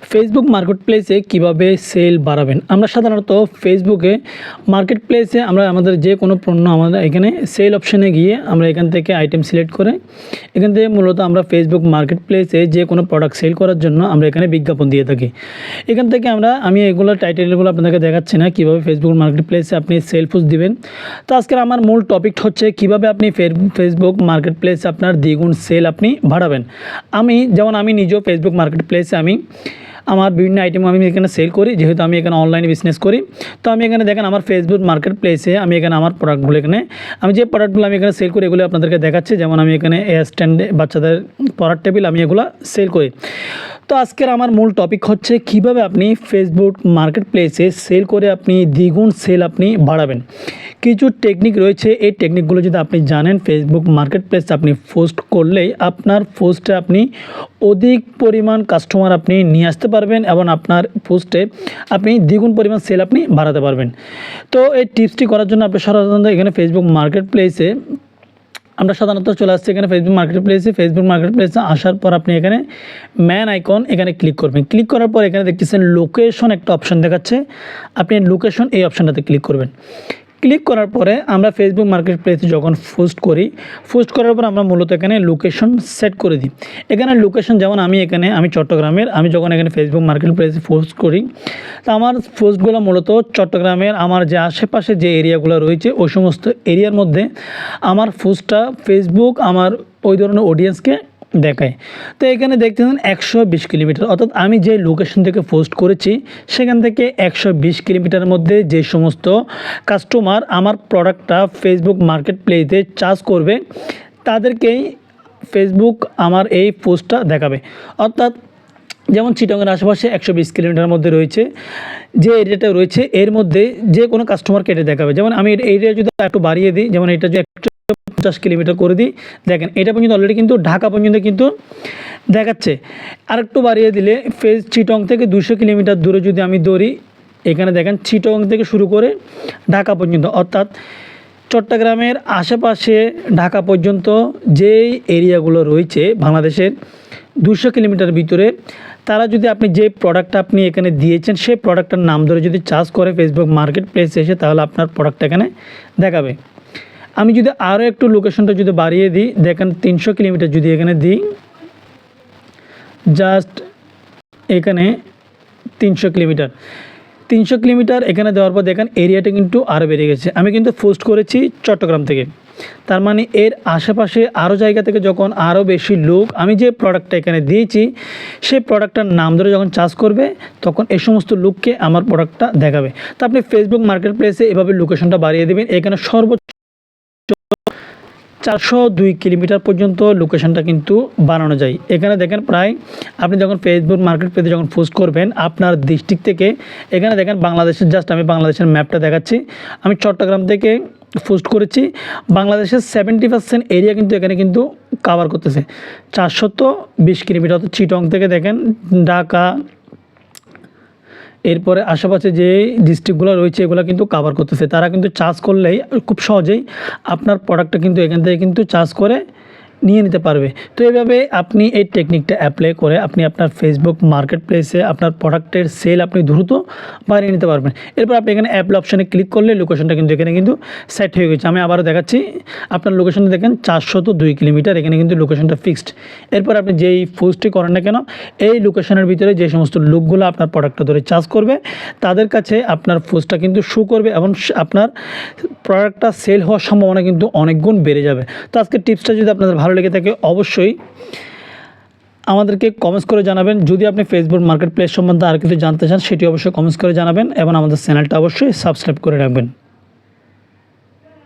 Facebook মার্কেটপ্লেসে কিভাবে sell বাড়াবেন। আমরা সাধারণত ফেসবুকে মার্কেটপ্লেসে আমরা আমাদের যে কোনো পণ্য আমাদের এখানে সেল অপশানে গিয়ে আমরা এখান থেকে আইটেম সিলেক্ট করে এখান থেকে মূলত আমরা ফেসবুক মার্কেটপ্লেসে যে কোনো প্রোডাক্ট সেল করার জন্য আমরা এখানে বিজ্ঞাপন দিয়ে থাকি। এখান থেকে আমি এগুলো টাইটেলগুলো আপনাদেরকে দেখাচ্ছি না, কীভাবে ফেসবুক মার্কেটপ্লেসে আপনি সেল পোস্ট দিবেন। তো আজকের আমার মূল টপিক হচ্ছে কীভাবে আপনি ফেসবুক মার্কেটপ্লেসে আপনার দ্বিগুণ সেল আপনি বাড়াবেন। আমি নিজেও ফেসবুক মার্কেটপ্লেসে আমার বিভিন্ন আইটেম আমি এখানে সেল করি, যেহেতু আমি এখানে অনলাইনে বিজনেস করি। তো আমি এখানে দেখেন আমার ফেসবুক মার্কেটপ্লেসে আমি এখানে আমার প্রোডাক্টগুলো আমি যে প্রোডাক্টগুলো আমি এখানে সেল করি এগুলো আপনাদেরকে দেখাচ্ছি। যেমন আমি এখানে স্ট্যান্ডে বাচ্চাদের পড়ার টেবিল আমি এগুলো সেল করি। তো আজকের আমার মূল টপিক হচ্ছে কিভাবে আপনি ফেসবুক মার্কেটপ্লেসে সেল করে আপনি দ্বিগুণ সেল আপনি বাড়াবেন। কিছু টেকনিক রয়েছে, এই টেকনিকগুলো যদি আপনি জানেন ফেসবুক মার্কেটপ্লেসে আপনি পোস্ট করলেই আপনার পোস্টে আপনি অধিক পরিমাণ কাস্টমার আপনি নিয়ে আসতে পারবেন এবং আপনার পোস্টে আপনি দ্বিগুণ পরিমাণ সেল আপনি বাড়াতে পারবেন। তো এই টিপসটি করার জন্য আপনি সাধারণত এখানে ফেসবুক মার্কেটপ্লেসে আমরা সাধারণত চলে আসছি এখানে ফেসবুক মার্কেটপ্লেসে আসার পর আপনি এখানে ম্যান আইকন এখানে ক্লিক করবেন। ক্লিক করার পর এখানে দেখতেছেন লোকেশন একটা অপশন দেখাচ্ছে, আপনি লোকেশন এই অপশানটাতে ক্লিক করবেন। ক্লিক করার পরে আমরা ফেসবুক মার্কেটপ্লেসে যখন পোস্ট করার পর আমরা মূলত এখানে লোকেশন সেট করে দিই। এখানে লোকেশন যেমন আমি চট্টগ্রামের, আমি যখন এখানে ফেসবুক মার্কেটপ্লেসে পোস্ট করি তো আমার পোস্টগুলো মূলত চট্টগ্রামের আমার যে আশেপাশে যে এরিয়াগুলো রয়েছে ওই সমস্ত এরিয়ার মধ্যে আমার পোস্টটা ফেসবুক আমার ওই ধরনের অডিয়েন্সকে দেখায়। তো এখানে দেখতেছেন 120 কিলোমিটার, অর্থাৎ আমি যে লোকেশন থেকে পোস্ট করেছি সেখান থেকে 120 কিলোমিটারের মধ্যে যে সমস্ত কাস্টমার আমার প্রোডাক্টটা ফেসবুক মার্কেটপ্লেসে চার্জ করবে তাদেরকেই ফেসবুক আমার এই পোস্টটা দেখাবে। অর্থাৎ যেমন চিটাগংয়ের আশেপাশে 120 কিলোমিটারের মধ্যে রয়েছে যে এরিয়াটা রয়েছে এর মধ্যে যে কোনো কাস্টমারকে এটা দেখাবে। যেমন আমি এই এরিয়া যদি একটু বাড়িয়ে দিই, যেমন এটা যে 50 কিলোমিটার করে দিই, দেখেন এটা পর্যন্ত অলরেডি কিন্তু ঢাকা পর্যন্ত কিন্তু দেখাচ্ছে। আরেকটু বাড়িয়ে দিলে চিটং থেকে 200 কিলোমিটার দূরে যদি আমি দৌড়ি, এখানে দেখেন চিটং থেকে শুরু করে ঢাকা পর্যন্ত, অর্থাৎ চট্টগ্রামের আশেপাশে ঢাকা পর্যন্ত যেই এরিয়াগুলো রয়েছে বাংলাদেশের 200 কিলোমিটার ভিতরে, তারা যদি আপনি যে প্রোডাক্টটা আপনি এখানে দিয়েছেন সেই প্রোডাক্টটার নাম ধরে যদি চার্জ করে ফেসবুক মার্কেটপ্লেসে এসে, তাহলে আপনার প্রোডাক্টটা এখানে দেখাবে। আমি যদি আরও একটু লোকেশনটা যদি বাড়িয়ে দিই, দেখেন 300 কিলোমিটার যদি এখানে দিই, জাস্ট এখানে 300 কিলোমিটার এখানে দেওয়ার পর দেখেন এরিয়াটা কিন্তু আরও বেড়ে গেছে। আমি কিন্তু পোস্ট করেছি চট্টগ্রাম থেকে, তার মানে এর আশেপাশে আরও জায়গা থেকে যখন আরও বেশি লোক আমি যে প্রোডাক্টটা এখানে দিয়েছি সেই প্রোডাক্টটার নাম ধরে যখন চার্জ করবে তখন এই সমস্ত লোককে আমার প্রোডাক্টটা দেখাবে। তো আপনি ফেসবুক মার্কেটপ্লেসে এভাবে লোকেশনটা বাড়িয়ে দেবেন। এখানে সর্বোচ্চ 402 কিলোমিটার পর্যন্ত লোকেশনটা কিন্তু বানানো যায়। এখানে দেখেন প্রায় আপনি যখন ফেসবুক মার্কেটপ্লেসে যখন পোস্ট করবেন আপনার ডিস্ট্রিক্ট থেকে, এখানে দেখেন বাংলাদেশের আমি বাংলাদেশের ম্যাপটা দেখাচ্ছি। আমি চট্টগ্রাম থেকে পোস্ট করেছি, বাংলাদেশের 70% এরিয়া কিন্তু এখানে কিন্তু কাভার করতেছে 420 কিলোমিটার। অর্থাৎ চিটং থেকে দেখেন ঢাকা, এরপরে আশেপাশে যে ডিস্ট্রিক্টগুলো রয়েছে এগুলো কিন্তু কাভার করতেছে। তারা কিন্তু চার্জ করলেই খুব সহজেই আপনার প্রোডাক্টটা কিন্তু এখান থেকে কিন্তু চার্জ করে নিয়ে নিতে পারবে। তো এইভাবে আপনি এই টেকনিকটা অ্যাপ্লাই করে আপনি আপনার ফেসবুক মার্কেটপ্লেসে আপনার প্রোডাক্টের সেল আপনি দ্রুত বাড়িয়ে নিতে পারবেন। এরপর আপনি এখানে অ্যাপ্লাই অপশানে ক্লিক করলে লোকেশনটা কিন্তু এখানে কিন্তু সেট হয়ে গেছে। আমি আবারও দেখাচ্ছি, আপনার লোকেশনটা দেখেন 402 কিলোমিটার, এখানে কিন্তু লোকেশনটা ফিক্সড। এরপর আপনি যেই পোস্টটি করেন না কেন এই লোকেশনের ভিতরে যে সমস্ত লোকগুলো আপনার প্রোডাক্টটা ধরে চার্জ করবে তাদের কাছে আপনার পোস্টটা কিন্তু শো করবে এবং আপনার প্রোডাক্টটা সেল হওয়ার সম্ভাবনা কিন্তু অনেক গুণ বেড়ে যাবে। তো আজকের টিপসটা যদি আপনাদের ভালো লেগে থাকে অবশ্যই আমাদেরকে কমেন্টস করে জানাবেন। যদি আপনি ফেসবুক মার্কেটপ্লেস সম্বন্ধে আর কিছু জানতে চান সেটি অবশ্যই কমেন্টস করে জানাবেন এবং আমাদের চ্যানেলটা অবশ্যই সাবস্ক্রাইব করে রাখবেন।